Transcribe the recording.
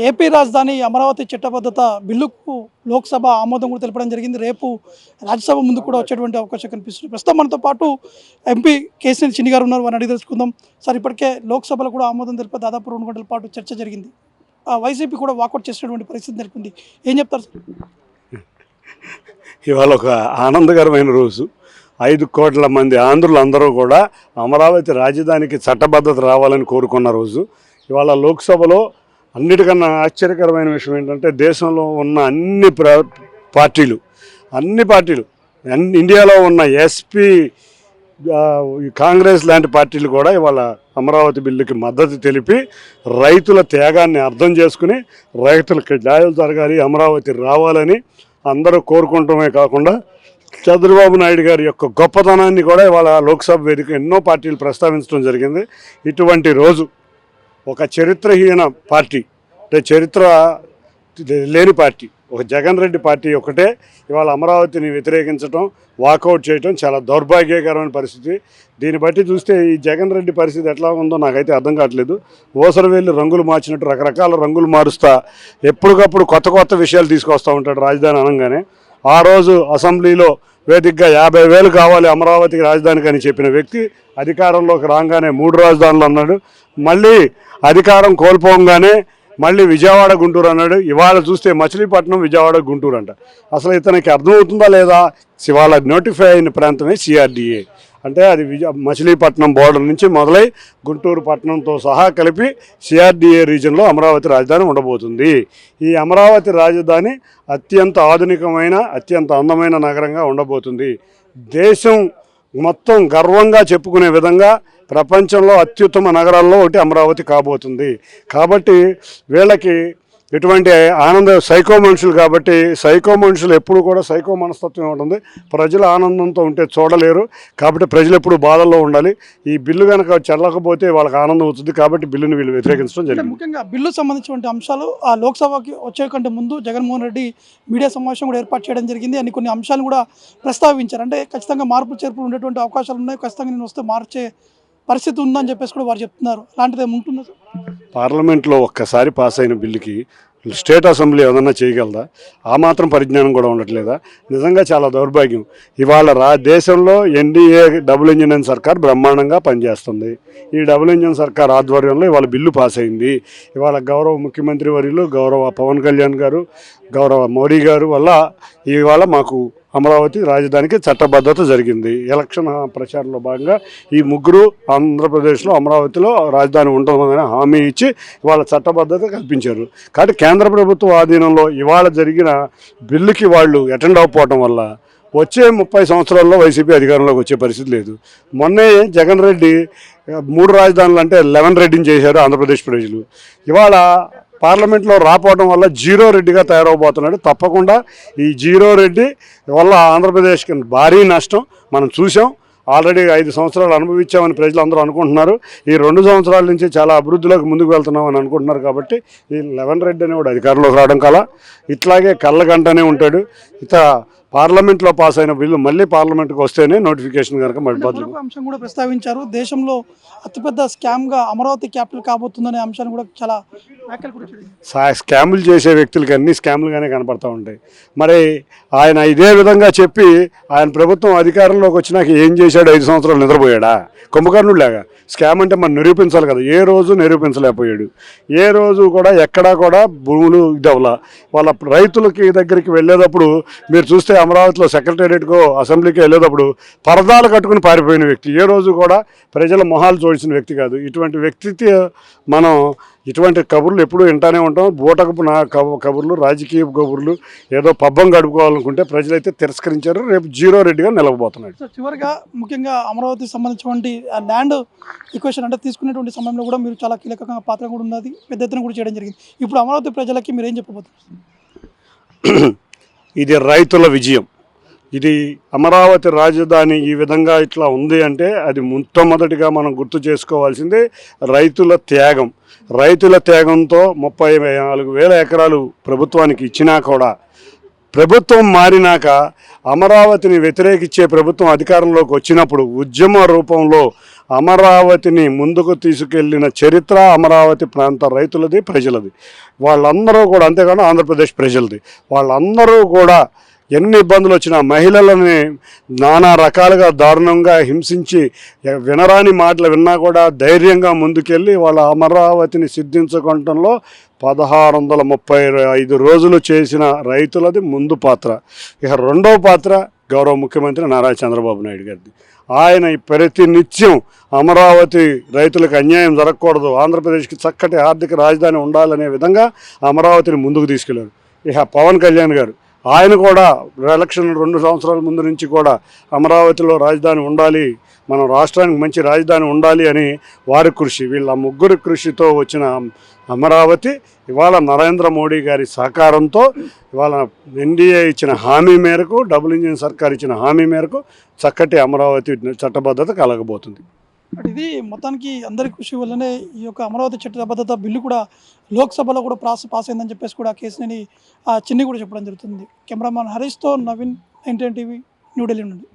AP రాజధాని అమరావతి చట్టబద్ధత బిల్లుకు లోక్సభ ఆమోదం కూడా తెలపడం జరిగింది. రేపు రాజ్యసభ ముందు కూడా వచ్చేటువంటి అవకాశం కనిపిస్తుంది. ప్రస్తుతం మనతో పాటు ఎంపీ కేసీఆర్ చిన్ని గారు ఉన్నారు. వారిని అడిగి తెలుసుకుందాం. సార్, ఇప్పటికే లోక్సభలో కూడా ఆమోదం తెలిపే దాదాపు 2 గంటల పాటు చర్చ జరిగింది. వైసీపీ కూడా వాకౌట్ చేసినటువంటి పరిస్థితి నెలకొంది. ఏం చెప్తారు సార్? ఇవాళ ఒక ఆనందకరమైన రోజు. 5 కోట్ల మంది ఆంధ్రులు అందరూ కూడా అమరావతి రాజధానికి చట్టబద్ధత రావాలని కోరుకున్న రోజు. ఇవాళ లోక్సభలో అన్నిటికన్నా ఆశ్చర్యకరమైన విషయం ఏంటంటే దేశంలో ఉన్న అన్ని పార్టీలు ఇండియాలో ఉన్న ఎస్పీ కాంగ్రెస్ లాంటి పార్టీలు కూడా ఇవాళ అమరావతి బిల్లుకి మద్దతు తెలిపి రైతుల త్యాగాన్ని అర్థం చేసుకుని రైతులకు న్యాయం జరగాలి, అమరావతి రావాలని అందరూ కోరుకుంటమే కాకుండా చంద్రబాబు నాయుడు గారి యొక్క గొప్పతనాన్ని కూడా ఇవాళ లోక్సభ వేదిక ఎన్నో పార్టీలు ప్రస్తావించడం జరిగింది. ఇటువంటి రోజు ఒక చరిత్రహీన పార్టీ, అంటే చరిత్ర లేని పార్టీ, ఒక జగన్ రెడ్డి పార్టీ ఒకటే ఇవాళ అమరావతిని వ్యతిరేకించడం, వాకౌట్ చేయడం చాలా దౌర్భాగ్యకరమైన పరిస్థితి. దీన్ని బట్టి చూస్తే ఈ జగన్ రెడ్డి పరిస్థితి ఎట్లా ఉందో నాకైతే అర్థం కావట్లేదు. ఓసరవేళ్ళు రంగులు మార్చినట్టు రకరకాల రంగులు మారుస్తా ఎప్పటికప్పుడు కొత్త విషయాలు తీసుకొస్తూ ఉంటాడు రాజధాని అనగానే. ఆ రోజు అసెంబ్లీలో వేదికగా 50,000 కావాలి అమరావతికి రాజధానికి అని చెప్పిన వ్యక్తి అధికారంలోకి రాగానే 3 రాజధానులు అన్నాడు. మళ్ళీ అధికారం కోల్పోగానే మళ్ళీ విజయవాడ గుంటూరు అన్నాడు. ఇవాళ చూస్తే మచిలీపట్నం విజయవాడ గుంటూరు అంట. అసలు ఇతనికి అర్థమవుతుందా లేదా? ఇవాళ నోటిఫై అయిన ప్రాంతమే సిఆర్డిఏ, అంటే అది మచిలీపట్నం బోర్డర్ నుంచి మొదలై గుంటూరు పట్టణంతో సహా కలిపి సిఆర్డిఏ రీజన్లో అమరావతి రాజధాని ఉండబోతుంది. ఈ అమరావతి రాజధాని అత్యంత ఆధునికమైన, అత్యంత అందమైన నగరంగా ఉండబోతుంది. దేశం మొత్తం గర్వంగా చెప్పుకునే విధంగా ప్రపంచంలో అత్యుత్తమ నగరాల్లో ఒకటి అమరావతి కాబోతుంది. కాబట్టి వీళ్ళకి ఎటువంటి సైకో మనుషులు కాబట్టి సైకో మనుషులు ఎప్పుడు కూడా సైకో మనస్తత్వం ఉంటుంది. ప్రజలు ఆనందంతో ఉంటే చూడలేరు. కాబట్టి ప్రజలు ఎప్పుడు బాధల్లో ఉండాలి. ఈ బిల్లు కనుక చెల్లకపోతే వాళ్ళకి ఆనందం అవుతుంది. కాబట్టి బిల్లుని వీళ్ళు వ్యతిరేకించడం జరిగింది. ముఖ్యంగా బిల్లు సంబంధించిన అంశాలు ఆ లోక్సభకి వచ్చే కంటే ముందు జగన్మోహన్ రెడ్డి మీడియా సమావేశం కూడా ఏర్పాటు చేయడం జరిగింది. అని కొన్ని అంశాలు కూడా ప్రస్తావించారు. అంటే ఖచ్చితంగా మార్పులు చేర్పులు ఉండేటువంటి అవకాశాలు ఉన్నాయి, ఖచ్చితంగా నేను వస్తే మార్చే పరిస్థితి ఉందని చెప్పేసి కూడా వారు చెప్తున్నారు. అలాంటిది ఏముంటుందో పార్లమెంట్లో ఒక్కసారి పాస్ అయిన బిల్లుకి స్టేట్ అసెంబ్లీ ఏదన్నా చేయగలదా? ఆ మాత్రం పరిజ్ఞానం కూడా ఉండట్లేదా? నిజంగా చాలా దౌర్భాగ్యం. ఇవాళ దేశంలో ఎన్డీఏ డబుల్ ఇంజిన్ సర్కార్ బ్రహ్మాండంగా పనిచేస్తుంది. ఈ డబుల్ ఇంజిన్ సర్కార్ ఆధ్వర్యంలో ఇవాళ బిల్లు పాస్ అయింది. ఇవాళ గౌరవ ముఖ్యమంత్రి వర్యులు, గౌరవ పవన్ కళ్యాణ్ గారు, గౌరవ మోడీ గారు వల్ల ఇవాళ మాకు అమరావతి రాజధానికి చట్టబద్ధత జరిగింది. ఎలక్షన్ ప్రచారంలో భాగంగా ఈ ముగ్గురు ఆంధ్రప్రదేశ్లో అమరావతిలో రాజధాని ఉంటుందని హామీ ఇచ్చి ఇవాళ చట్టబద్ధత కల్పించారు. కాబట్టి కేంద్ర ప్రభుత్వ ఆధీనంలో ఇవాళ జరిగిన బిల్లుకి వాళ్ళు అటెండ్ అవ్వకపోవటం వల్ల వచ్చే 30 సంవత్సరాల్లో వైసీపీ అధికారంలోకి వచ్చే పరిస్థితి లేదు. మొన్నే జగన్ రెడ్డి 3 రాజధానులు అంటే 11 రెడ్డిని చేశారు ఆంధ్రప్రదేశ్ ప్రజలు. ఇవాళ పార్లమెంట్లో రాపోవడం వల్ల జీరో రెడ్డిగా తయారవబోతున్నాడు. తప్పకుండా ఈ జీరో రెడ్డి వల్ల ఆంధ్రప్రదేశ్కి భారీ నష్టం మనం చూసాం. ఆల్రెడీ 5 సంవత్సరాలు అనుభవించామని ప్రజలు అందరూ అనుకుంటున్నారు. ఈ 2 సంవత్సరాల నుంచి చాలా అభివృద్ధిలోకి ముందుకు వెళ్తున్నామని అనుకుంటున్నారు. కాబట్టి ఈ 11 రెడ్డి అనేవాడు అధికారంలోకి రావడం కల ఇట్లాగే కళ్ళగంటనే ఉంటాడు. పార్లమెంట్లో పాస్ అయిన బిల్లు మళ్ళీ పార్లమెంట్కి వస్తేనే నోటిఫికేషన్ కనుక అంశం కూడా ప్రస్తావించారు. దేశంలో అతిపెద్ద స్కామ్గా అమరావతి క్యాపిటల్ కాబోతుందనే అంశాన్ని కూడా చాలా స్కాములు చేసే వ్యక్తులకి అన్ని స్కాములుగానే కనపడతా ఉంటాయి. మరి ఆయన ఇదే విధంగా చెప్పి ఆయన ప్రభుత్వం అధికారంలోకి వచ్చినాక ఏం చేశాడు? 5 సంవత్సరాలు నిద్రపోయాడా? కుంభకర్ణుడిలాగా. స్కామ్ అంటే మనం నిరూపించాలి కదా. ఏ రోజు నిరూపించలేకపోయాడు. ఏ రోజు కూడా ఎక్కడా కూడా భూములు ఇదవలా. వాళ్ళ రైతులకి దగ్గరికి వెళ్ళేటప్పుడు మీరు చూస్తే అమరావతిలో సెక్రటేరియట్కో అసెంబ్లీకి వెళ్ళేటప్పుడు పరదాలు కట్టుకుని పారిపోయిన వ్యక్తి. ఏ రోజు కూడా ప్రజల మొహాలు చూసిన వ్యక్తి కాదు. ఇటువంటి వ్యక్తి మనం ఇటువంటి కబుర్లు ఎప్పుడూ వింటానే ఉంటాం. బూటకపు కబుర్లు, రాజకీయ కబుర్లు, ఏదో పబ్బం గడుపుకోవాలనుకుంటే ప్రజలైతే తిరస్కరించారు. రేపు జీరో రెడ్డిగా నిలవబోతున్నాడు. చివరిగా ముఖ్యంగా అమరావతికి సంబంధించినటువంటి ల్యాండ్ ఈక్వేషన్ అంటే తీసుకునేటువంటి సమయంలో కూడా మీరు చాలా కీలకంగా పాత్ర కూడా ఉన్నది, పెద్ద ఎత్తున కూడా చేయడం జరిగింది. ఇప్పుడు అమరావతి ప్రజలకి మీరు ఏం చెప్పబోతున్నారు? ఇది రైతుల విజయం. ఇది అమరావతి రాజధాని ఈ విధంగా ఇట్లా ఉంది అంటే అది మొట్టమొదటిగా మనం గుర్తు చేసుకోవాల్సిందే రైతుల త్యాగం. రైతుల త్యాగంతో 34,000 ఎకరాలు ప్రభుత్వానికి ఇచ్చినా కూడా ప్రభుత్వం మారినాక అమరావతిని వ్యతిరేకించే ప్రభుత్వం అధికారంలోకి వచ్చినప్పుడు ఉద్యమ రూపంలో అమరావతిని ముందుకు తీసుకెళ్లిన చరిత్ర అమరావతి ప్రాంత రైతులది, ప్రజలది. వాళ్ళందరూ కూడా, అంతేకాదు ఆంధ్రప్రదేశ్ ప్రజలది. వాళ్ళందరూ కూడా ఎన్ని ఇబ్బందులు వచ్చినా మహిళలని నానా రకాలుగా దారుణంగా హింసించి వినరాని మాటలు విన్నా కూడా ధైర్యంగా ముందుకెళ్ళి వాళ్ళ అమరావతిని సిద్ధించుకోవటంలో 1635 రోజులు చేసిన రైతులది ముందు పాత్ర. ఇక రెండవ పాత్ర గౌరవ ముఖ్యమంత్రి నారా చంద్రబాబు నాయుడు గారిది. ఆయన ప్రతి నిత్యం అమరావతి రైతులకు అన్యాయం జరగకూడదు, ఆంధ్రప్రదేశ్కి చక్కటి ఆర్థిక రాజధాని ఉండాలనే విధంగా అమరావతిని ముందుకు తీసుకెళ్లారు. ఇక పవన్ కళ్యాణ్ గారు, ఆయన కూడా ఎలక్షన్ 2 సంవత్సరాల ముందు నుంచి కూడా అమరావతిలో రాజధాని ఉండాలి, మన రాష్ట్రానికి మంచి రాజధాని ఉండాలి అని వారి కృషి, వీళ్ళ ముగ్గురి కృషితో వచ్చిన అమరావతి ఇవాళ నరేంద్ర మోడీ గారి సహకారంతో ఇవాళ ఎన్డీఏ ఇచ్చిన హామీ మేరకు, డబుల్ ఇంజిన్ సర్కార్ ఇచ్చిన హామీ మేరకు చక్కటి అమరావతి చట్టబద్ధత కలగబోతుంది. బట్ ఇది మొత్తానికి అందరి కృషి వల్లనే ఈ యొక్క అమరావతి చట్టబద్ధత బిల్లు కూడా లోక్సభలో కూడా పాస్ అయిందని చెప్పేసి కూడా కేసినేని చిన్ని కూడా చెప్పడం జరుగుతుంది. కెమెరామాన్ హరీష్తో నవీన్, NTN టీవీ, న్యూఢిల్లీ నుండి.